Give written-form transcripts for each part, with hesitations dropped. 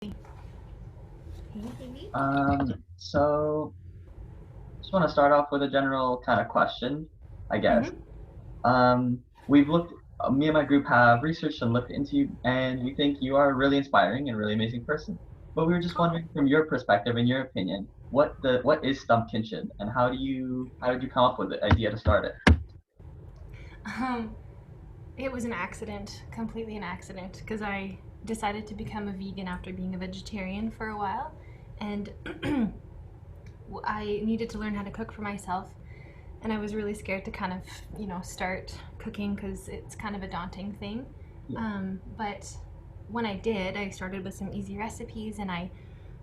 Hey, baby. So just want to start off with a general kind of question, I guess. Mm-hmm. We've looked, me and my group have researched and looked into you, and we think you are a really inspiring and really amazing person. But we were just Oh, wondering, from your perspective and your opinion, what is Stump Kitchen, and how did you come up with the idea to start it? um, it was an accident, completely an accident, because I decided to become a vegan after being a vegetarian for a while, and I needed to learn how to cook for myself, and I was really scared to kind of, start cooking because it's kind of a daunting thing. Yeah, But when I did, I started with some easy recipes, and I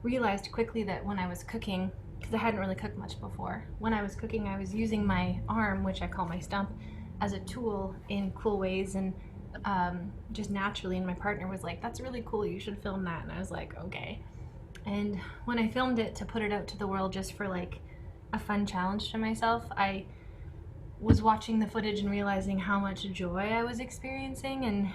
realized quickly that when I was cooking, because I hadn't really cooked much before, when I was cooking, I was using my arm, which I call my stump, as a tool in cool ways and just naturally. And my partner was like, "That's really cool. You should film that." And I was like, "Okay." And when I filmed it to put it out to the world just for like a fun challenge to myself, I was watching the footage and realizing how much joy I was experiencing. And,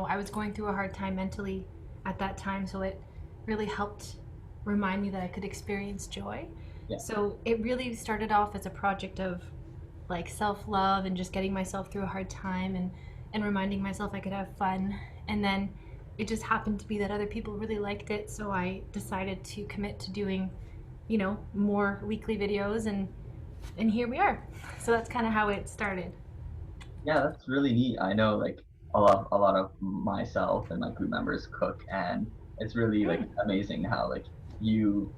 I was going through a hard time mentally at that time. So it really helped remind me that I could experience joy. yeah, So it really started off as a project of like self love and just getting myself through a hard time and reminding myself I could have fun. And then it just happened to be that other people really liked it. So I decided to commit to doing, more weekly videos and here we are. So that's kind of how it started. yeah. That's really neat. I know, like a lot of myself and my group members cook, and it's really like Mm. amazing how like you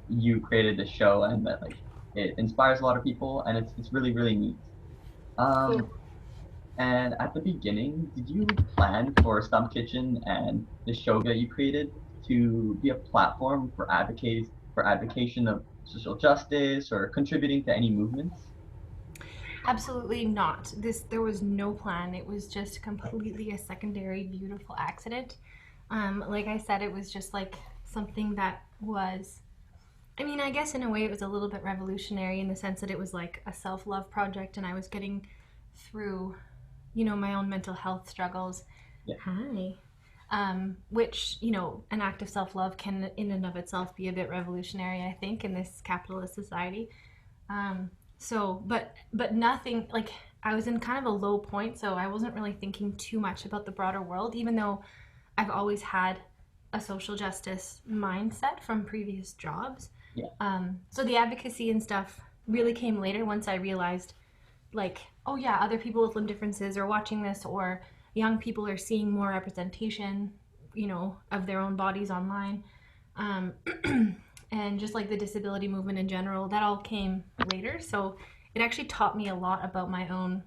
you created this show and that like it inspires a lot of people and it's really really neat. Cool. Um, and at the beginning, did you plan for Stump Kitchen and the show that you created to be a platform for advocation of social justice or contributing to any movements? Absolutely not. There was no plan. It was just completely a secondary beautiful accident. Like I said, it was just like something that was, I mean, I guess in a way it was a little bit revolutionary in the sense that it was like a self-love project and I was getting through, my own mental health struggles. Yeah, Hi. Which, an act of self-love can in and of itself be a bit revolutionary, I think, in this capitalist society. But nothing like I was in kind of a low point, so I wasn't really thinking too much about the broader world, even though I've always had a social justice mindset from previous jobs. yeah, So the advocacy and stuff really came later once I realized, like, oh yeah, other people with limb differences are watching this, or young people are seeing more representation, of their own bodies online. Um, and just like the disability movement in general, that all came later. So it actually taught me a lot about my own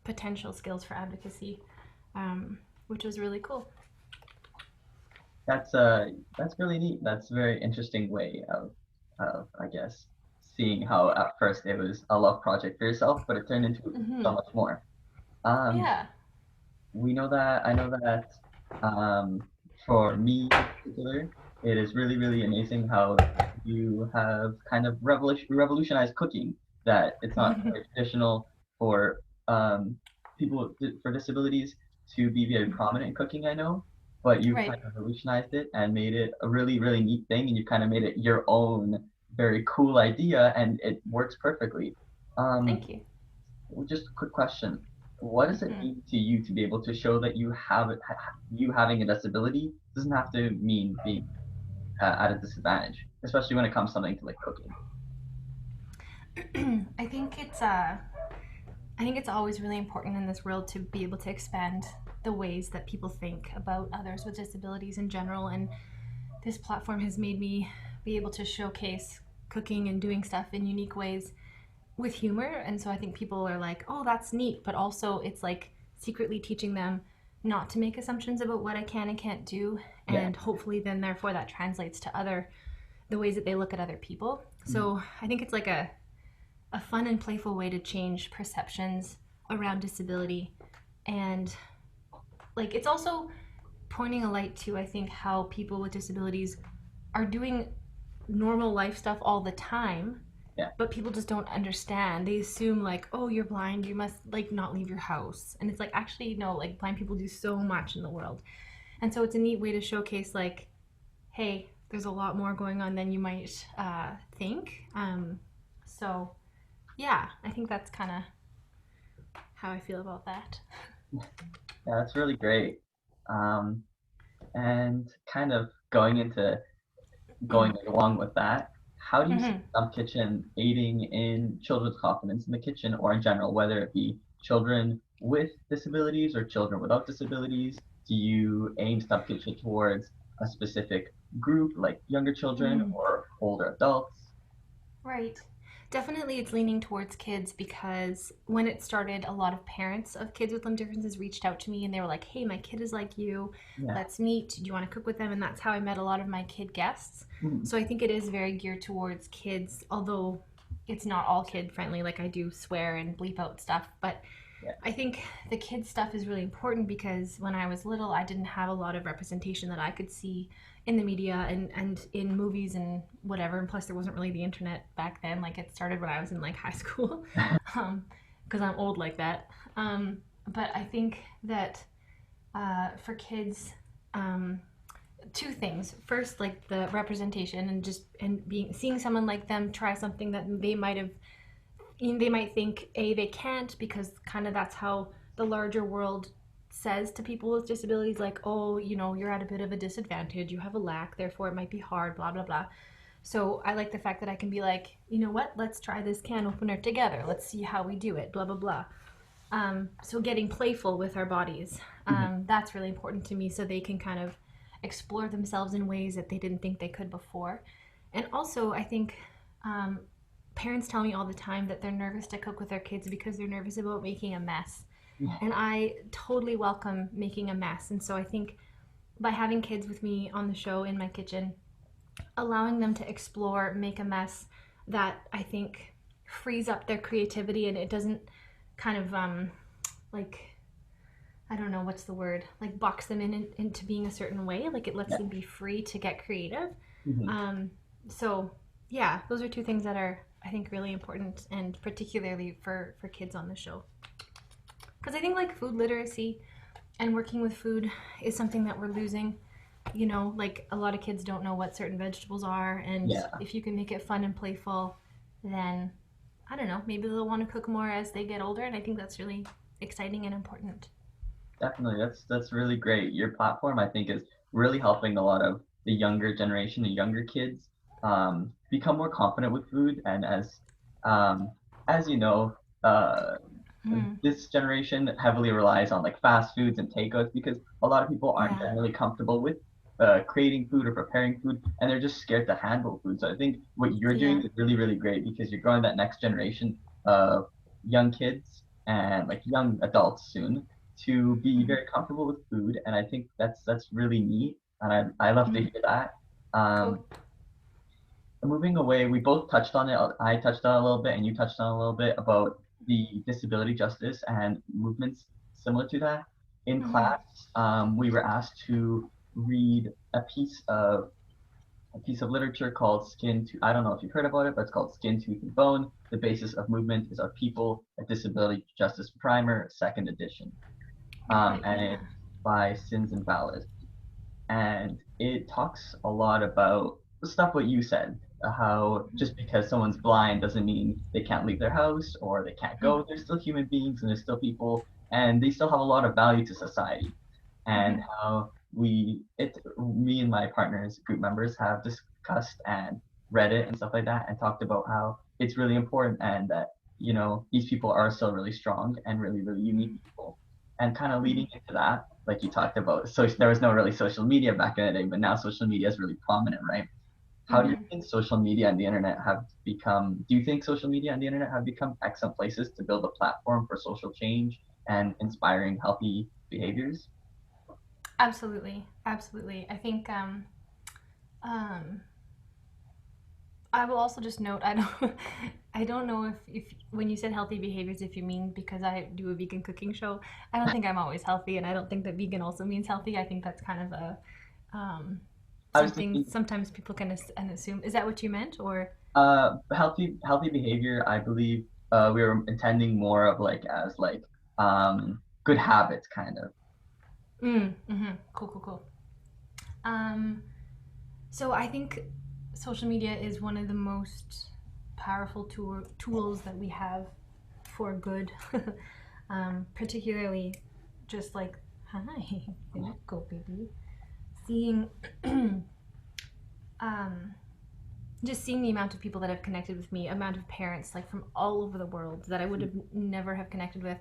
potential skills for advocacy, which was really cool. that's really neat. That's a very interesting way of I guess seeing how at first it was a love project for yourself, but it turned into Mm-hmm. so much more. Um, Yeah. we know that I know that um, for me in particular, it is really, really amazing how you have kind of revolutionized cooking, that it's not very traditional for people for disabilities to be very prominent in cooking, I know, but you've Right. kind of revolutionized it and made it a really, really neat thing, and you kind of made it your own very cool idea, and it works perfectly. Um, Thank you. just a quick question. What does it Mm-hmm. mean to you to be able to show that you having a disability doesn't have to mean being at a disadvantage, especially when it comes to something to like cooking? I think it's always really important in this world to be able to expand the ways that people think about others with disabilities in general. And this platform has made me be able to showcase cooking and doing stuff in unique ways with humor. And so I think people are like, oh, that's neat. But also, it's like secretly teaching them not to make assumptions about what I can and can't do. Yeah. And hopefully, then, therefore, that translates to the ways that they look at other people. Mhm. So I think it's like a fun and playful way to change perceptions around disability. And like, it's also pointing a light to, I think, how people with disabilities are doing normal life stuff all the time, Yeah. but people just don't understand. They assume like, oh, you're blind, you must like not leave your house. And it's like, actually no, like blind people do so much in the world. And so it's a neat way to showcase, like, hey, there's a lot more going on than you might think. So, yeah, I think that's kind of how I feel about that. Yeah, that's really great. Um, and kind of going along with that, how do you see Mm-hmm. Stump Kitchen aiding in children's confidence in the kitchen or in general, whether it be children with disabilities or children without disabilities? Do you aim Stump Kitchen towards a specific group, like younger children Mm. or older adults? Right. Definitely it's leaning towards kids because when it started, a lot of parents of kids with limb differences reached out to me and they were like, hey, my kid is like you. Yeah. Let's meet. Do you want to cook with them? And that's how I met a lot of my kid guests. Mhm. So I think it is very geared towards kids, although it's not all kid friendly. Like I do swear and bleep out stuff. But Yeah. I think the kids stuff is really important because when I was little, I didn't have a lot of representation that I could see in the media and in movies and whatever. And plus, there wasn't really the internet back then. Like it started when I was in like high school, because I'm old like that. But I think that for kids, um, two things. First, like the representation and just and being seeing someone like them try something that they might think they can't because kind of that's how the larger world says to people with disabilities, like, oh, you're at a bit of a disadvantage, you have a lack, therefore it might be hard, blah blah blah. So I like the fact that I can be like, you know what, let's try this can opener together, let's see how we do it, blah blah blah. So getting playful with our bodies, Mhm. that's really important to me so they can kind of explore themselves in ways that they didn't think they could before. And also I think um, parents tell me all the time that they're nervous to cook with their kids because they're nervous about making a mess. And I totally welcome making a mess. And so I think by having kids with me on the show in my kitchen, allowing them to explore, make a mess, that I think frees up their creativity and it doesn't kind of like, I don't know what's the word, like box them into being a certain way. Like it lets Yeah. them be free to get creative. Mhm. Um, so yeah, those are two things that are I think really important, and particularly for kids on the show. Because I think like food literacy and working with food is something that we're losing. Like a lot of kids don't know what certain vegetables are, and Yeah. if you can make it fun and playful, then I don't know, maybe they'll want to cook more as they get older, and I think that's really exciting and important. Definitely, that's really great. Your platform, I think, is really helping a lot of the younger generation, the younger kids, become more confident with food. And um, as you know, Mm, this generation heavily relies on like fast foods and takeouts because a lot of people aren't yeah, generally comfortable with creating food or preparing food, and they're just scared to handle food. So I think what you're doing yeah, is really, really great because you're growing that next generation of young kids and like young adults soon to be mm-hmm. very comfortable with food, and I think that's really neat, and I love to Mm-hmm. hear that. Um, Cool. moving away, we both touched on it. I touched on it a little bit, and you touched on it a little bit about the disability justice and movements similar to that. In Mm-hmm. class, we were asked to read a piece of literature called Skin to. I don't know if you've heard about it, but it's called Skin, Tooth, and Bone. The basis of movement is our people, a disability justice primer, second edition. Right. And Yeah. it's by Sins and Valid, and it talks a lot about the stuff what you said, how just because someone's blind doesn't mean they can't leave their house or they can't Mm-hmm. go. They're still human beings and they're still people, and they still have a lot of value to society. And Mm-hmm. how me and my partners, group members, have discussed and read it and stuff like that, and talked about how it's really important and that these people are still really strong and really really unique people, and kind of Mm-hmm. leading into that, like you talked about, so there was no really social media back in the day, but now social media is really prominent, right? How do you Mm-hmm. think social media and the internet have become? Do you think social media and the internet have become excellent places to build a platform for social change and inspiring healthy behaviors? Absolutely. Absolutely. I think um, I will also just note I don't I don't know if when you said healthy behaviors if you mean because I do a vegan cooking show. I don't think I'm always healthy and I don't think that vegan also means healthy. I think that's kind of a um, I was something thinking, sometimes people can assume. Is that what you meant or healthy behavior. I believe we were intending more of like as like good habits, kind of. mm, cool cool cool. Um, so I think social media is one of the most powerful tools that we have for good. Particularly just like, hi, there you go, baby. Seeing, um, just seeing the amount of people that have connected with me, amount of parents like from all over the world that I would have never have connected with,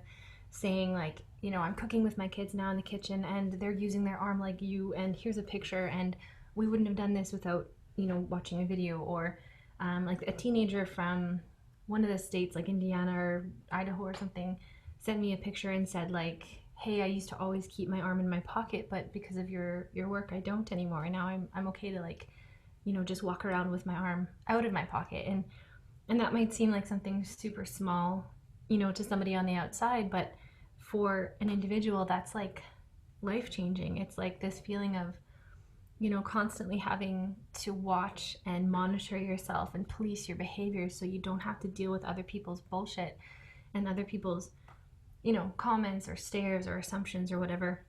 saying like, I'm cooking with my kids now in the kitchen and they're using their arm like you, and here's a picture, and we wouldn't have done this without watching a video. Or like a teenager from one of the states like Indiana or Idaho or something sent me a picture and said like, hey, I used to always keep my arm in my pocket, but because of your work I don't anymore, and now I'm okay to like just walk around with my arm out of my pocket. And that might seem like something super small, to somebody on the outside, but for an individual, that's like life changing. It's like this feeling of, constantly having to watch and monitor yourself and police your behaviors so you don't have to deal with other people's bullshit and other people's, comments or stares or assumptions or whatever,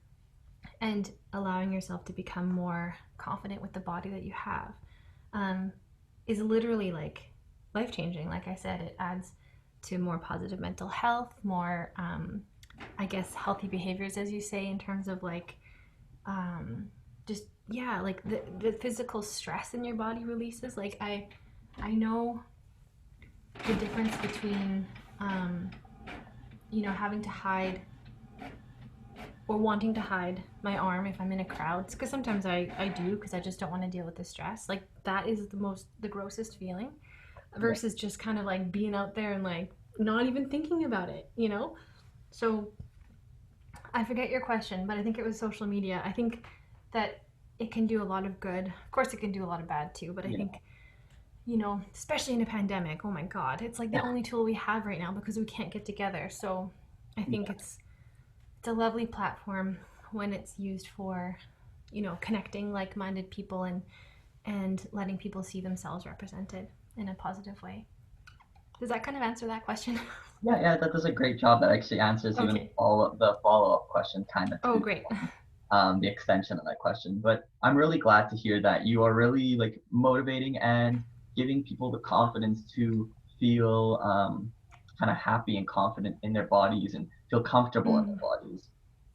and allowing yourself to become more confident with the body that you have, is literally like life changing. Like I said, it adds to more positive mental health, more, I guess, healthy behaviors, as you say, in terms of like, just, yeah, like the physical stress in your body releases. Like I know the difference between, having to hide or wanting to hide my arm if I'm in a crowd, because sometimes I do, because I just don't want to deal with the stress. Like that is the grossest feeling, versus just kind of like being out there and like not even thinking about it. So I forget your question, but I think it was social media. I think that it can do a lot of good. Of course, it can do a lot of bad too, but I think, especially in a pandemic, oh my God, it's like the only tool we have right now because we can't get together. So I think it's a lovely platform when it's used for, connecting like-minded people and letting people see themselves represented in a positive way. Does that kind of answer that question? Yeah, that does a great job. That actually answers even Okay. the follow-up question kind of Oh, too, great. the extension of that question. But I'm really glad to hear that you are really like motivating and giving people the confidence to feel kind of happy and confident in their bodies and feel comfortable in their Mm, bodies.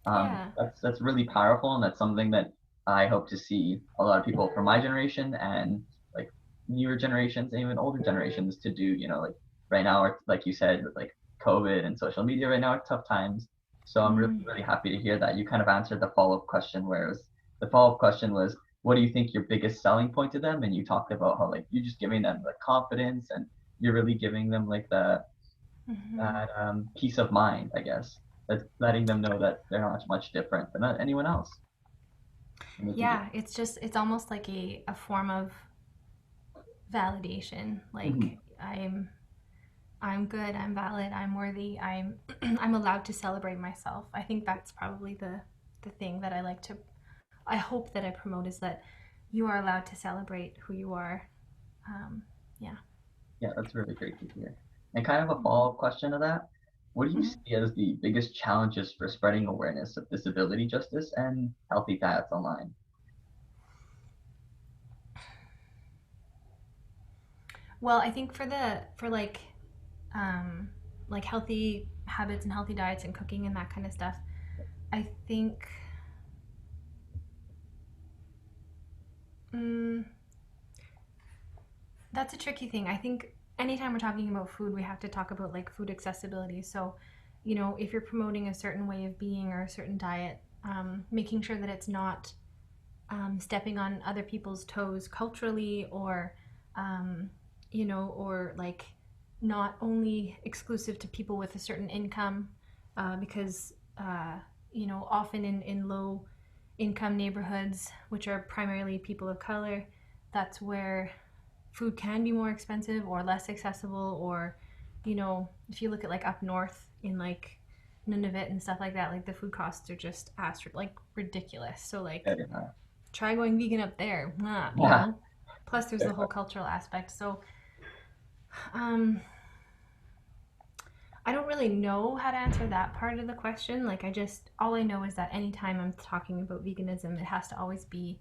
yeah. That's really powerful, and that's something that I hope to see a lot of people from my generation and like newer generations and even older generations to do. Like right now, like you said, with like COVID and social media right now are tough times. So I'm really, Mm, really happy to hear that you kind of answered the follow-up question, where it was the follow-up question was, what do you think your biggest selling point to them? And you talked about how like you're just giving them the confidence and you're really giving them like mm-hmm. that peace of mind, I guess. That's letting them know that they're not much different than anyone else. And they can do. Yeah, it's almost like a form of validation. Mhm. Like I'm good, I'm valid, I'm worthy, I'm I'm allowed to celebrate myself. I think that's probably the thing that I hope that I promote, is that you are allowed to celebrate who you are. Um, yeah. Yeah, that's really great to hear. And kind of a Mm-hmm. follow-up question to that, what do you Mm-hmm. see as the biggest challenges for spreading awareness of disability justice and healthy diets online? Well, I think for like healthy habits and healthy diets and cooking and that kind of stuff, I think, mm, that's a tricky thing. I think anytime we're talking about food, we have to talk about like food accessibility. So, if you're promoting a certain way of being or a certain diet, making sure that it's not, stepping on other people's toes culturally, or, or like not only exclusive to people with a certain income, because, often in low income neighborhoods, which are primarily people of color, that's where food can be more expensive or less accessible. Or, if you look at like up north in like Nunavut and stuff like that, like the food costs are just like ridiculous. So like Yeah, try going vegan up there, yeah, Plus there's the whole cultural aspect. So um I don't really know how to answer that part of the question. Like all I know is that anytime I'm talking about veganism, it has to always be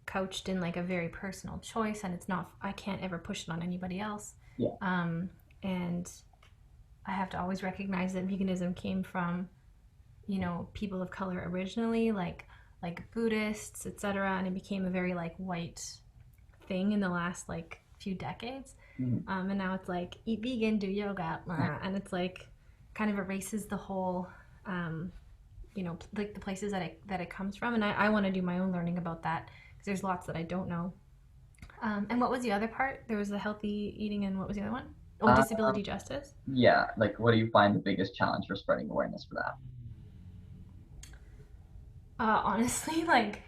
couched in like a very personal choice, and it's not, I can't ever push it on anybody else. Yeah. And I have to always recognize that veganism came from, people of color originally, like Buddhists, etc., and it became a very like white thing in the last like few decades. Mhm. And now it's like eat vegan, do yoga, and it's like kind of erases the whole, like the places that it comes from. And I want to do my own learning about that because there's lots that I don't know. And what was the other part? There was the healthy eating, and what was the other one? Oh, Uh, disability justice. yeah, like what do you find the biggest challenge for spreading awareness for that? Honestly, like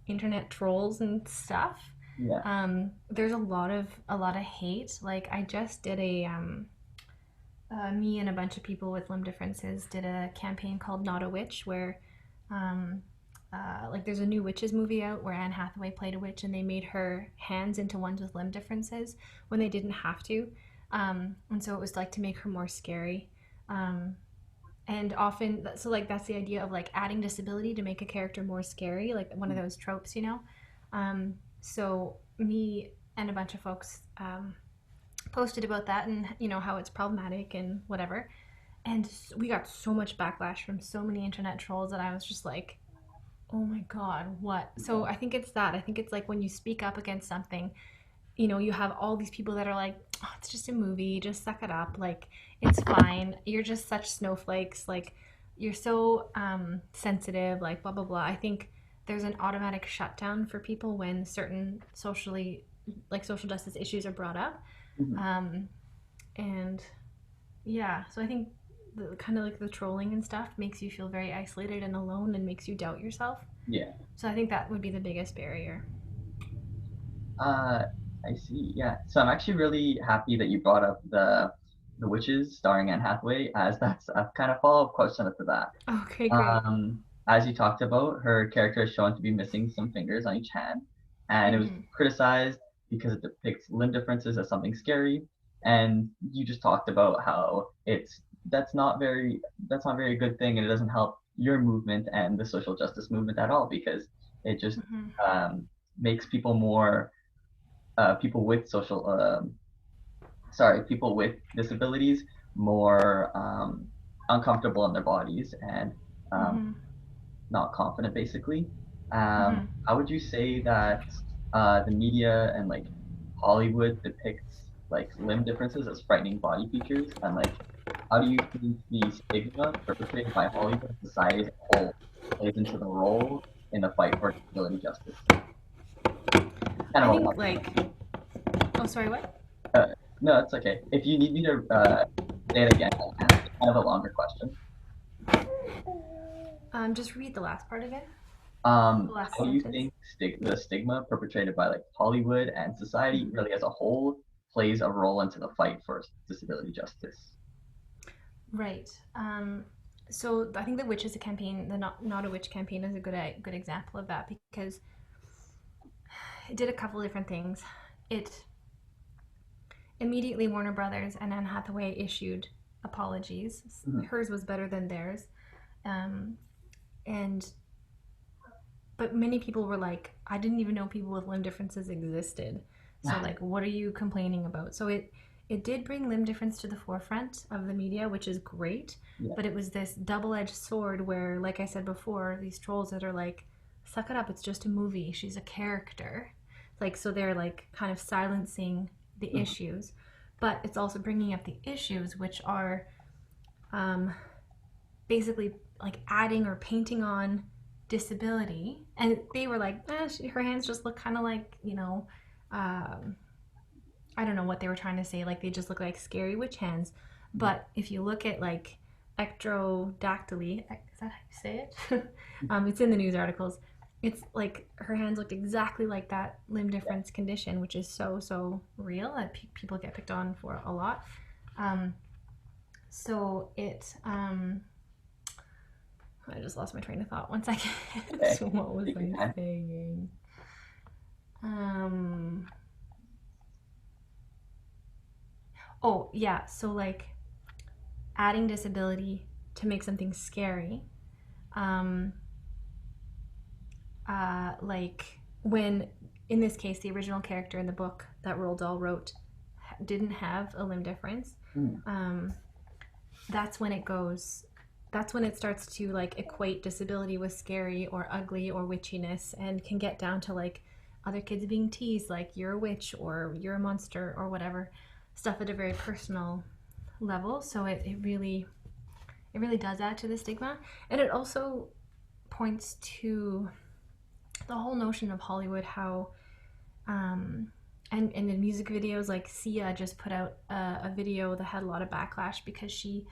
internet trolls and stuff. Yeah. There's a lot of hate. Like I just did me and a bunch of people with limb differences did a campaign called Not a Witch, where um, like there's a new witches movie out where Anne Hathaway played a witch and they made her hands into ones with limb differences when they didn't have to. And so it was like to make her more scary. Um, and often, so like that's the idea of like adding disability to make a character more scary, like one of those tropes. So me and a bunch of folks posted about that, and how it's problematic and whatever. And we got so much backlash from so many internet trolls that I was just like, oh my god, what? So I think it's that. I think it's like when you speak up against something, you have all these people that are like, oh, it's just a movie, just suck it up, like it's fine, you're just such snowflakes, like you're so sensitive, like blah blah blah. I think there's an automatic shutdown for people when certain social justice issues are brought up. Mhm. um, and yeah, so I think the kind of like the trolling and stuff makes you feel very isolated and alone and makes you doubt yourself. Yeah. So I think that would be the biggest barrier. Uh, I see. Yeah. So I'm actually really happy that you brought up the witches starring Anne Hathaway, as that's a kind of follow-up question to that. Okay, great. As you talked about, her character is shown to be missing some fingers on each hand, and it was Mm-hmm. criticized because it depicts limb differences as something scary. And you just talked about how that's not very good thing, and it doesn't help your movement and the social justice movement at all because it just Mm-hmm. um, makes people more people with people with disabilities more uncomfortable in their bodies and um, Mm-hmm. not confident, basically. Mm-hmm. How would you say that the media and like Hollywood depicts like limb differences as frightening body features, and like how do you think the stigma perpetrated by Hollywood and society as a whole plays into the role in the fight for disability justice? Kind I of a think long. like, oh, sorry, what? Uh, no, it's okay. If you need me to say it again, I can. It's kind of a longer question. Just read the last part again. The last How do you sentence. think the stigma perpetrated by like Hollywood and society Mm-hmm. really as a whole plays a role into the fight for disability justice? Right. So I think the witch is a campaign. The not a witch campaign is a good example of that because it did a couple different things. It immediately Warner Brothers and Anne Hathaway issued apologies. Mhm. Hers was better than theirs, um, and but many people were like, I didn't even know people with limb differences existed. So like, what are you complaining about? So it did bring limb difference to the forefront of the media, which is great. Yeah. But it was this double-edged sword where, like I said before, these trolls that are like, suck it up, it's just a movie. She's a character. Like, so they're like kind of silencing the Mhm. issues. But it's also bringing up the issues, which are um, basically like adding or painting on disability. And they were like, her hands just look kind of like, um, I don't know what they were trying to say. Like they just look like scary witch hands. But if you look at like ectrodactyly, is that how you say it? It's in the news articles. It's like her hands looked exactly like that limb difference condition, which is so real that people get picked on for a lot. Um, so it I just lost my train of thought. One second. Okay. So what was Take your I time. saying? Um. Oh yeah. So like adding disability to make something scary. Um. Like when, in this case, the original character in the book that Roald Dahl wrote didn't have a limb difference, Mm. um, that's when it goes. That's when it starts to like equate disability with scary or ugly or witchiness, and can get down to like other kids being teased like you're a witch or you're a monster or whatever stuff at a very personal level. So it really does add to the stigma, and it also points to the whole notion of Hollywood, how um, and in music videos, like Sia just put out a video that had a lot of backlash because she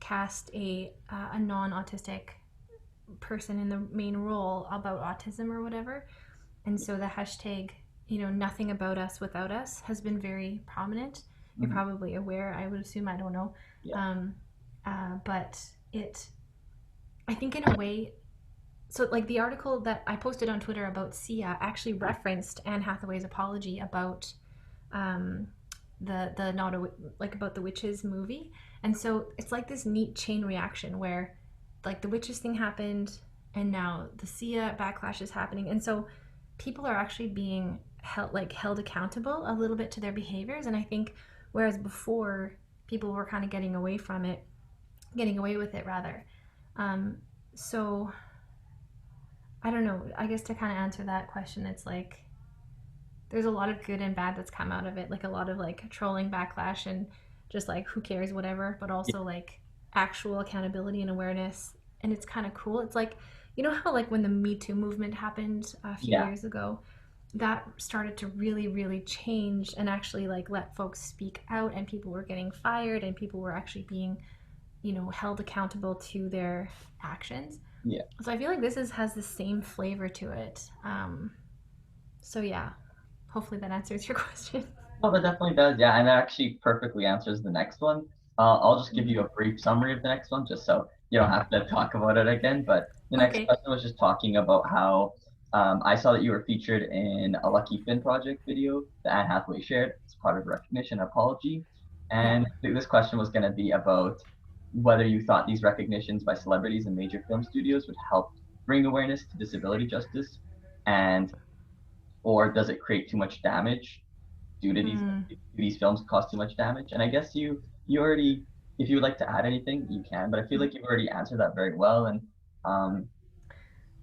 cast a non-autistic person in the main role about autism or whatever, and so the hashtag, nothing about us without us has been very prominent. You're Mm. probably aware, I would assume, I don't know. Yeah. But I think in a way, so like the article that I posted on Twitter about Sia actually referenced Anne Hathaway's apology about um, the not a, like about the witches movie, and so it's like this neat chain reaction where like the witches thing happened, and now the Sia backlash is happening, and so people are actually being held accountable a little bit to their behaviors, and I think whereas before people were kind of getting away with it rather. Um, so I don't know. I guess to kind of answer that question, it's like there's a lot of good and bad that's come out of it. Like a lot of like trolling backlash and just like who cares, whatever, but Yeah. also like actual accountability and awareness. And it's kind of cool. It's like, how like when the Me Too movement happened a few Yeah. years ago, that started to really, really change and actually like let folks speak out, and people were getting fired, and people were actually being, held accountable to their actions. Yeah. So I feel like has the same flavor to it. So yeah, hopefully that answers your question. Oh, that definitely does. Yeah, and that actually perfectly answers the next one. I'll just give you a brief summary of the next one, just so you don't have to talk about it again. But the next Okay. question was just talking about how I saw that you were featured in a Lucky Finn project video that Anne Hathaway shared as part of a recognition apology. Yeah. And this question was going to be about whether you thought these recognitions by celebrities and major film studios would help bring awareness to disability justice, and or does it create too much damage due to Hmm. these films cause too much damage? And I guess you already, if you would like to add anything, you can. But I feel like you've already answered that very well. And um,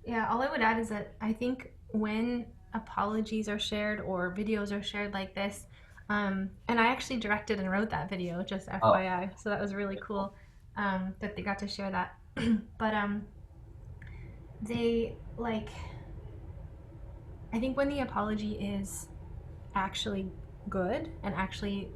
Yeah. All I would add is that I think when apologies are shared or videos are shared like this, and I actually directed and wrote that video, just oh, FYI. So that was really cool that they got to share that. But they like, I think when the apology is actually good and actually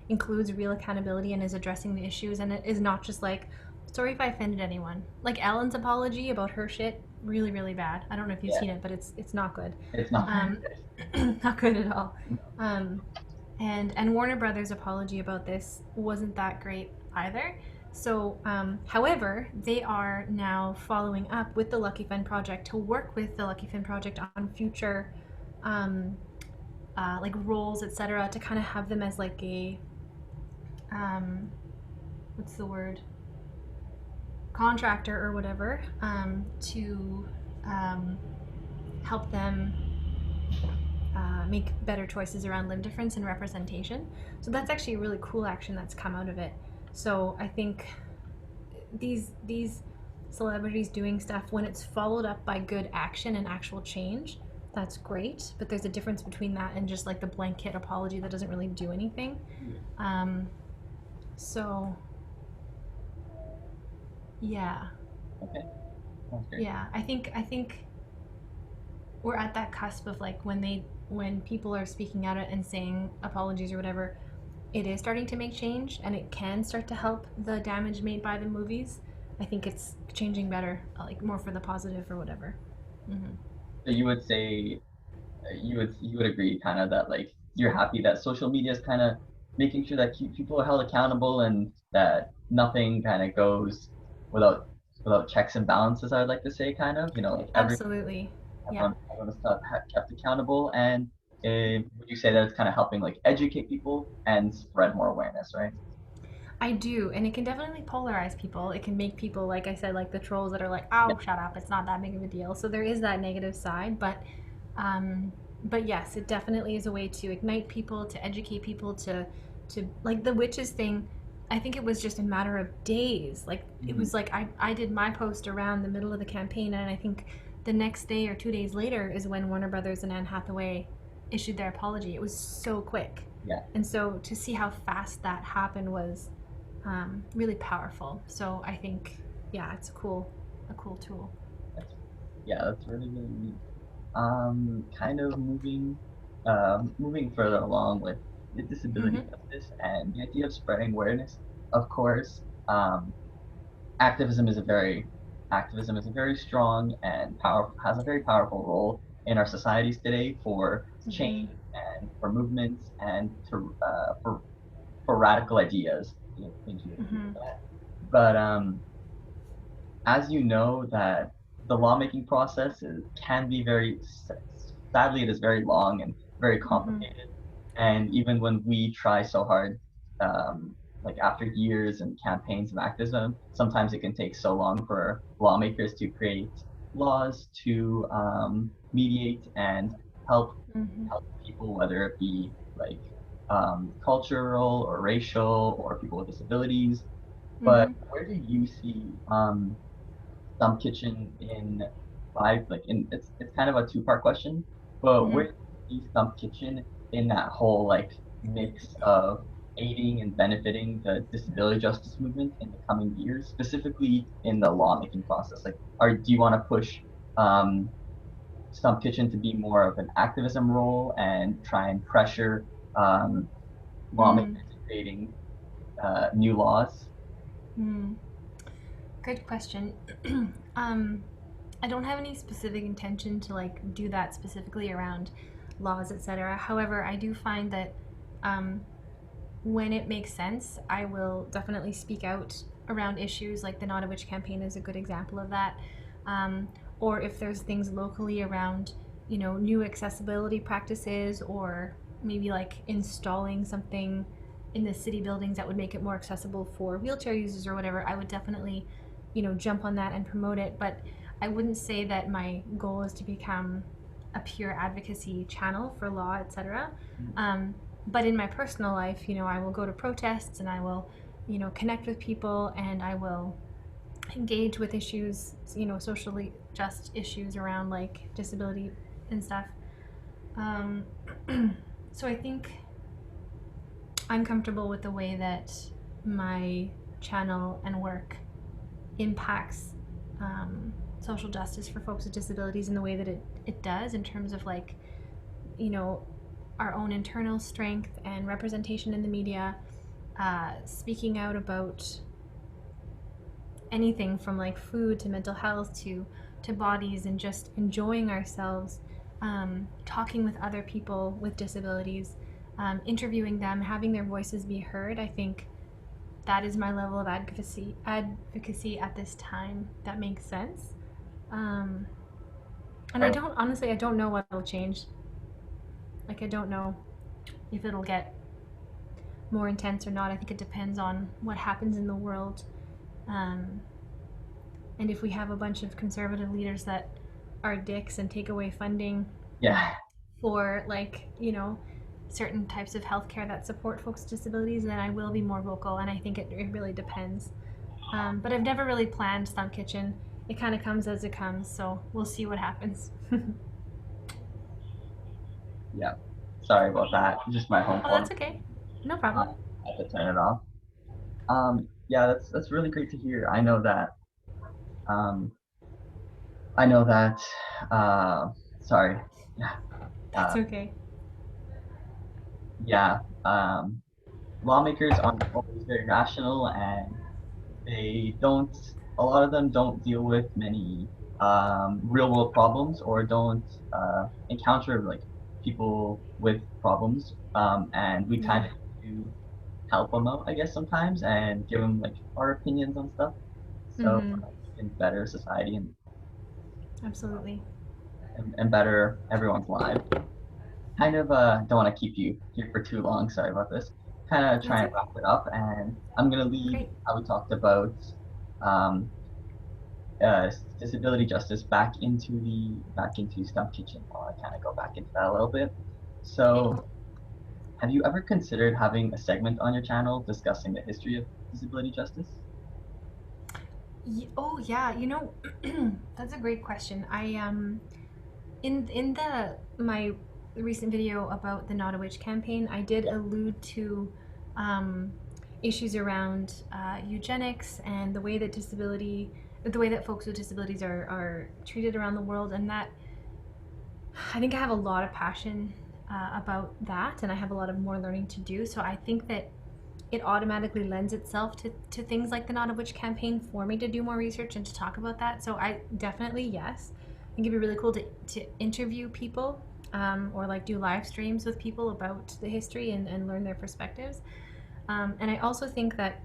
includes real accountability and is addressing the issues, and it is not just like, sorry if I offended anyone. Like Ellen's apology about her shit, really, really bad. I don't know if you've yeah, seen it, but it's not good. it's not very Um, good. not good at all. No. Um, and Warner Brothers' apology about this wasn't that great either. So, however, they are now following up with the Lucky Finn Project to work with the Lucky Finn Project on future, um, like roles, etc., to kind of have them as like a, um, what's the word, contractor or whatever, to um, help them make better choices around limb difference and representation. So that's actually a really cool action that's come out of it. So I think these celebrities doing stuff, when it's followed up by good action and actual change, that's great. But there's a difference between that and just like the blanket apology that doesn't really do anything. Yeah. Um, so yeah, Okay, that's great. yeah. I think we're at that cusp of like when people are speaking out and saying apologies or whatever, it is starting to make change, and it can start to help the damage made by the movies. I think it's changing better, like more for the positive or whatever. Hmm. So you would say you would agree kind of that like you're happy that social media is kind of making sure that people are held accountable and that nothing kind of goes without checks and balances. I would like to say kind of like Absolutely. Yeah. everyone is kept accountable. And would you say that it's kind of helping like educate people and spread more awareness, right? I do, and it can definitely polarize people. It can make people, like I said, like the trolls that are like, Yeah. "Oh, shut up! It's not that big of a deal." So there is that negative side, but Um, but yes, it definitely is a way to ignite people, to educate people, to like the witches thing. I think it was just a matter of days. Like it Mhm. was like I did my post around the middle of the campaign, and I think the next day or 2 days later is when Warner Brothers and Anne Hathaway issued their apology. It was so quick, Yeah, and so to see how fast that happened was really powerful. So I think, yeah, it's a cool tool. that's that's really really neat. Kind of moving further along with the disability Mm-hmm. justice and the idea of spreading awareness. Of course, activism is a very activism is a very strong and powerful has a very powerful role in our societies today for Mm-hmm. change and for movements and for radical ideas. Thank you. Mm-hmm. But as you know, that the lawmaking process can be sadly it is very long and very Mm-hmm. complicated. And even when we try so hard, like after years and campaigns of activism, sometimes it can take so long for lawmakers to create laws to mediate and help Mm-hmm. help people, whether it be like cultural or racial or people with disabilities. But Mm-hmm. where do you see Stump Kitchen in five, like in it's kind of a two-part question, but Mm-hmm. where do you see Stump Kitchen in that whole like mix of aiding and benefiting the disability justice movement in the coming years, specifically in the lawmaking process? Like, do you want to push um, Stump Kitchen to be more of an activism role and try and pressure um, lawmakers Mm. in creating new laws? Mm. Good question. um, I don't have any specific intention to like do that specifically around laws, etc. However, I do find that um, when it makes sense, I will definitely speak out around issues like the Not a Witch campaign is a good example of that. Um, or if there's things locally around, new accessibility practices or maybe like installing something in the city buildings that would make it more accessible for wheelchair users or whatever, I would definitely, jump on that and promote it. But I wouldn't say that my goal is to become a pure advocacy channel for law, etc. Um, but in my personal life, I will go to protests and I will, connect with people and I will engage with issues, socially just issues around like disability and stuff. Um, so I think I'm comfortable with the way that my channel and work impacts social justice for folks with disabilities in the way that it does in terms of like, you know, our own internal strength and representation in the media, speaking out about anything from like food to mental health to bodies and just enjoying ourselves, talking with other people with disabilities, interviewing them, having their voices be heard. I think that is my level of advocacy at this time. That makes sense. Um, and I don't know what will change. Like I don't know if it'll get more intense or not. I think it depends on what happens in the world. Um, and if we have a bunch of conservative leaders that are dicks and take away funding Yeah, for like, certain types of healthcare that support folks with disabilities, then I will be more vocal. And I think it really depends. But I've never really planned Stump Kitchen. It kind of comes as it comes. So we'll see what happens. Oh, yeah. Sorry about that. Just my home phone. that's okay. No I problem. had to turn it off. Yeah, that's really great to hear. Um, I know that. Uh, sorry. Yeah, That's uh, okay. yeah. Lawmakers aren't always very rational, and they don't. A lot of them don't deal with many real world problems or don't encounter like people with problems. And we kind Yeah, of do help them out, I guess, sometimes and give them like our opinions on stuff. So mm-hmm. we can better society Absolutely. and better everyone's lives. Kind of don't want to keep you here for too long. Sorry about this. Kind of try That's and okay. wrap it up, and I'm gonna leave Great. how we talked about um, disability justice back into Stump Kitchen. I want to kind of go back into that a little bit. Okay. So, have you ever considered having a segment on your channel discussing the history of disability justice? Oh yeah, that's a great question. I in the my recent video about the Not a Witch campaign, I did allude to um, issues around eugenics and the way that folks with disabilities are treated around the world, and that I think I have a lot of passion about that, and I have a lot of more learning to do. So I think that it automatically lends itself to things like the Not a Witch campaign for me to do more research and to talk about that. So I definitely, yes. I think it'd be really cool to interview people or like do live streams with people about the history and learn their perspectives. And I also think that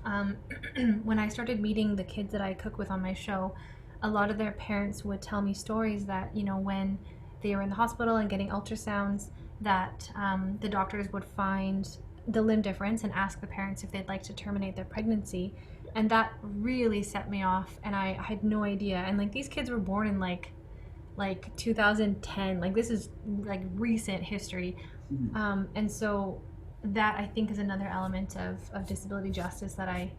um, when I started meeting the kids that I cook with on my show, a lot of their parents would tell me stories that, when they were in the hospital and getting ultrasounds, that the doctors would find the limb difference and ask the parents if they'd like to terminate their pregnancy. And that really set me off, and I had no idea. And like these kids were born in like 2010. Like this is like recent history. Mhm. And so that I think is another element of disability justice that I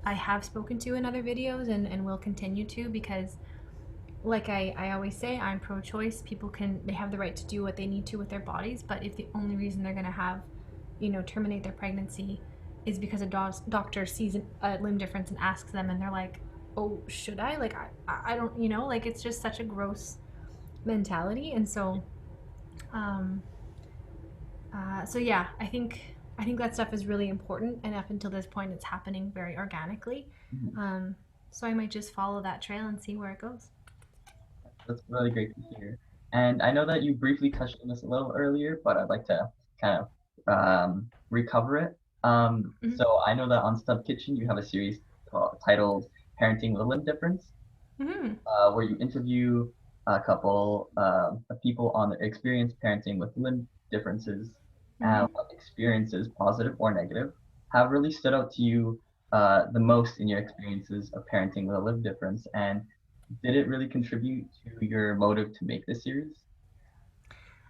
have spoken to in other videos and will continue to, because like I always say, I'm pro-choice. They have the right to do what they need to with their bodies, but if the only reason they're going to have, terminate their pregnancy is because a doctor sees a limb difference and asks them, and they're like, oh, should I? Like, I don't, like it's just such a gross mentality. And um, so yeah, I think that stuff is really important, and up until this point, it's happening very organically. Mhm. Um, so I might just follow that trail and see where it goes. That's really great to hear. And I know that you briefly touched on this a little earlier, but I'd like to kind of recover it. Mm-hmm. So I know that on Stump Kitchen you have a series titled "Parenting with a Limb Difference," Mm-hmm. where you interview a couple of people on their experience parenting with limb differences, Mm-hmm. what experiences, positive or negative, have really stood out to you the most in your experiences of parenting with a limb difference, and did it really contribute to your motive to make this series?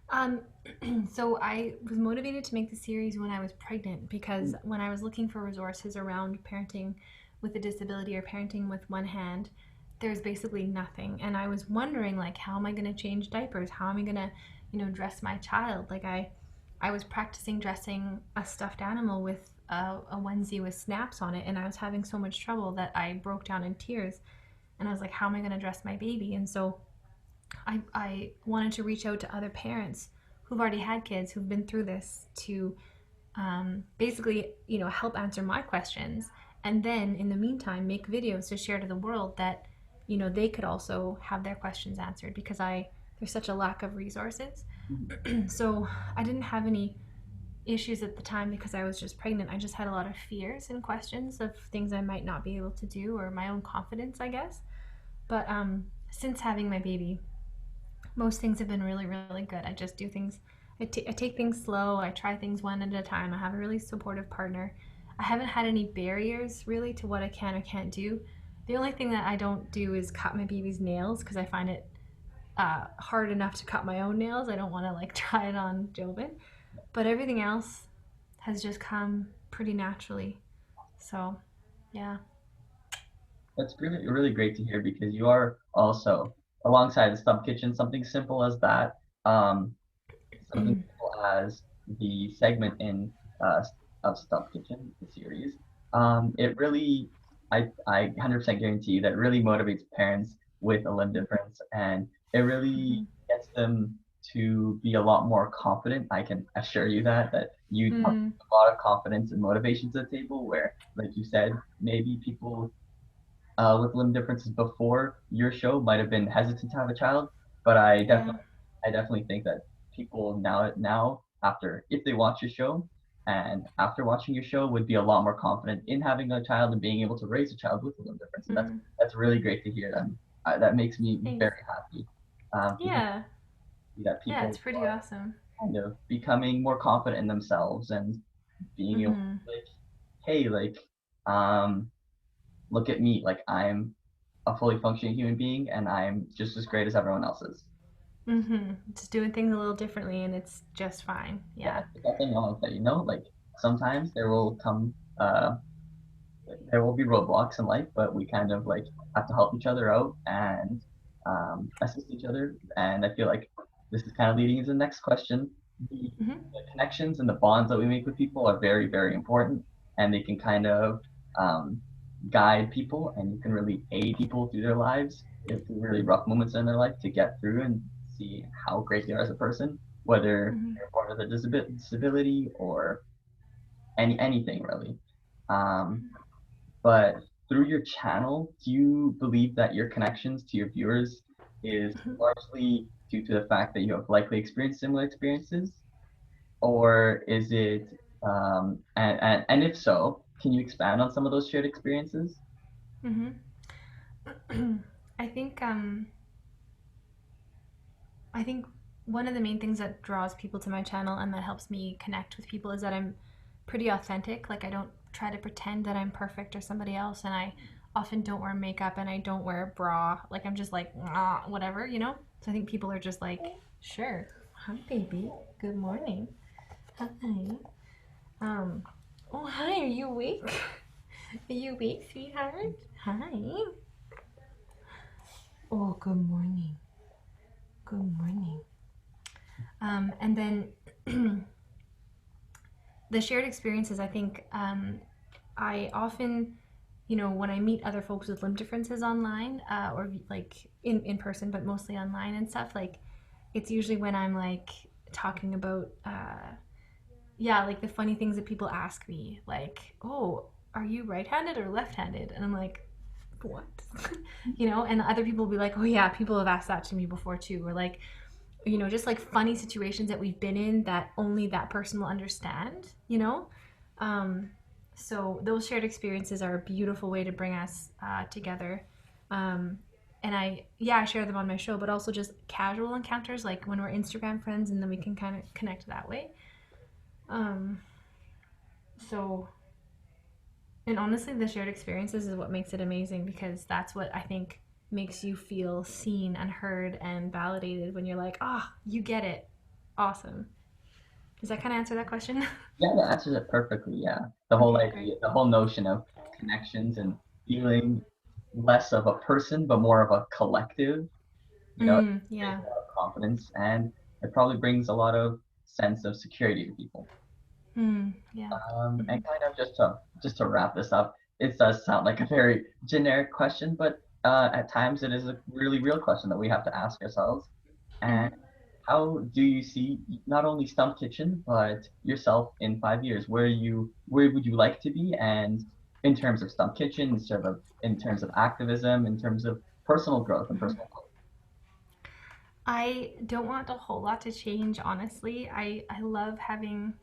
Um, so I was motivated to make the series when I was pregnant, because when I was looking for resources around parenting with a disability or parenting with one hand, there's basically nothing. And I was wondering, like, how am I going to change diapers? How am I going to, dress my child? Like I was practicing dressing a stuffed animal with a onesie with snaps on it, and I was having so much trouble that I broke down in tears. And I was like, how am I going to dress my baby? And so I wanted to reach out to other parents who've already had kids who've been through this to basically, help answer my questions. And then in the meantime, make videos to share to the world that, they could also have their questions answered, because there's such a lack of resources. Mhm. So I didn't have any issues at the time because I was just pregnant. I just had a lot of fears and questions of things I might not be able to do, or my own confidence, I guess. But since having my baby, most things have been really, really good. I just do things, I take things slow. I try things one at a time. I have a really supportive partner. I haven't had any barriers really to what I can or can't do. The only thing that I don't do is cut my baby's nails, because I find it hard enough to cut my own nails. I don't want to like try it on Jobin. But everything else has just come pretty naturally. So, yeah. That's really really great to hear because you are also alongside the Stump Kitchen something simple as that. Um, Something simple as the segment in uh, of Stump Kitchen, the series. It really, I 100% guarantee you that really motivates parents with a limb difference, and it really Mm-hmm. gets them to be a lot more confident. I can assure you that you have Mm-hmm. a lot of confidence and motivation to the table. Where, like you said, maybe people with limb differences before your show might have been hesitant to have a child, but Yeah. I definitely think that people now after if they watch your show and after watching your show would be a lot more confident in having a child and being able to raise a child with a limb difference, and Mm-hmm. that's really great to hear. That makes me Thanks. very happy to Yeah. see that Yeah, it's people pretty are awesome. kind of becoming more confident in themselves and being able Mm-hmm. to like, hey, like, um, look at me, like I'm a fully functioning human being, and I'm just as great as everyone else is. Just doing things a little differently and it's just fine. Yeah, Yeah. it's nothing wrong with that, you know? Like sometimes there will be roadblocks in life, but we kind of like have to help each other out and assist each other. And I feel like this is kind of leading into the next question. The connections and the bonds that we make with people are very, very important, and they can kind of um, guide people, and you can really aid people through their lives, through really rough moments in their life to get through and see how great they are as a person, whether Hmm. they're born with a disability or anything really. Um, but through your channel, do you believe that your connections to your viewers is largely due to the fact that you have likely experienced similar experiences? Or is it, and if so, can you expand on some of those shared experiences? Hmm. I think I think one of the main things that draws people to my channel and that helps me connect with people is that I'm pretty authentic. Like I don't try to pretend that I'm perfect or somebody else, and I often don't wear makeup and I don't wear a bra. Like I'm just like whatever, you know. So I think people are just like, sure, hi baby, good morning, hi. Um, oh hi, are you awake? Are you awake, sweetheart? Hi. Oh, good morning. Good morning. And then the shared experiences, I think I often, when I meet other folks with limb differences online or like in person, but mostly online and stuff, like it's usually when I'm like talking about, yeah, like the funny things that people ask me, like, oh, are you right handed or left handed? And I'm like, what? And other people will be like, oh, yeah, people have asked that to me before too. Or like, just like funny situations that we've been in that only that person will understand. Um, so those shared experiences are a beautiful way to bring us together. Um, and I share them on my show, but also just casual encounters, like when we're Instagram friends, and then we can kind of connect that way. Um, so, and honestly, the shared experiences is what makes it amazing because that's what I think makes you feel seen and heard and validated when you're like, ah, oh, you get it. Awesome. Does that kind of answer that question? Yeah, that answers it perfectly. Yeah, the whole Okay, great. idea, the whole notion of connections and feeling less of a person but more of a collective, it creates Yeah. a lot of confidence and it probably brings a lot of sense of security to people. Yeah. And Hmm. kind of just to wrap this up, it does sound like a very generic question, but at times it is a really real question that we have to ask ourselves. And Hmm. how do you see not only Stump Kitchen, but yourself in 5 years? Where would you like to be? And in terms of Stump Kitchen, in terms of activism, in terms of personal growth and personal growth. I don't want a whole lot to change, honestly. I love having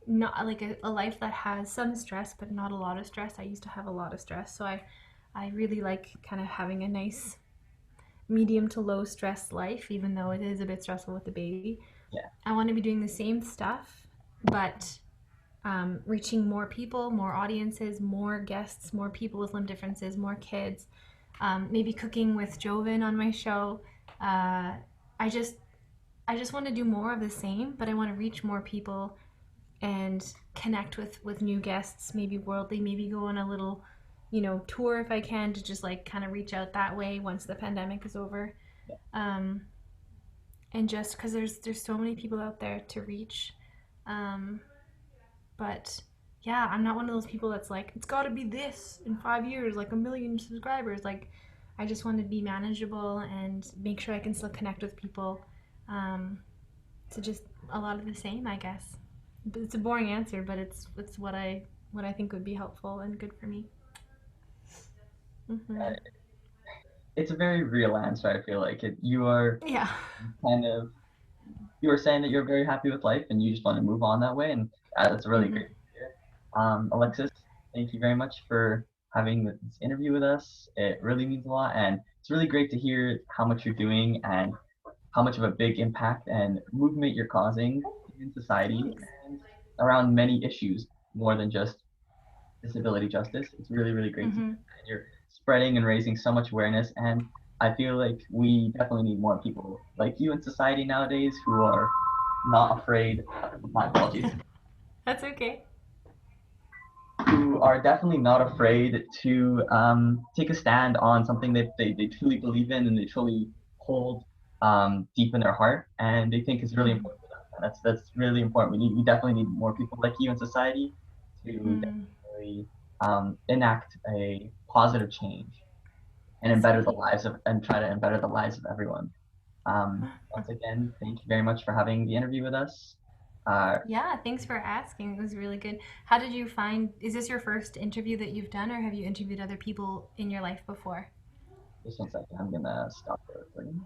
not like a life that has some stress, but not a lot of stress. I used to have a lot of stress, so I really like kind of having a nice medium to low stress life, even though it is a bit stressful with the baby. Yeah, I want to be doing the same stuff, but reaching more people, more audiences, more guests, more people with limb differences, more kids. Maybe cooking with Joven on my show. Uh, I just I just want to do more of the same, but I want to reach more people and connect with new guests, maybe worldly, maybe go on a little, tour if I can to just like kind of reach out that way once the pandemic is over. yeah, Um, and just because there's so many people out there to reach. Um, but yeah, I'm not one of those people that's like it's got to be this in 5 years, like a million subscribers. Like I just want to be manageable and make sure I can still connect with people. Um, so just a lot of the same, I guess. But it's a boring answer, but it's what I think would be helpful and good for me. Hmm. it's a very real answer. I feel like you are Yeah. kind of you were saying that you're very happy with life and you just want to move on that way, and that's really Hmm. great to hear. Alexis, thank you very much for having this interview with us. It really means a lot, and it's really great to hear how much you're doing and how much of a big impact and movement you're causing in society Thanks. and around many issues more than just disability justice. It's really, really great to hear. Hmm. And you're spreading and raising so much awareness. And I feel like we definitely need more people like you in society nowadays who are not afraid. My apologies. That's okay. Who are definitely not afraid to take a stand on something that they truly believe in and they truly hold deep in their heart and they think is really Mm. important to them. And that's really important. We definitely need more people like you in society to Mm. definitely enact a positive change and embetter the Sweet. lives of and try to embetter the lives of everyone. Once again, thank you very much for having the interview with us. Yeah, thanks for asking. It was really good. How did you find, is this your first interview that you've done, or have you interviewed other people in your life before? Just one second, I'm gonna stop the recording.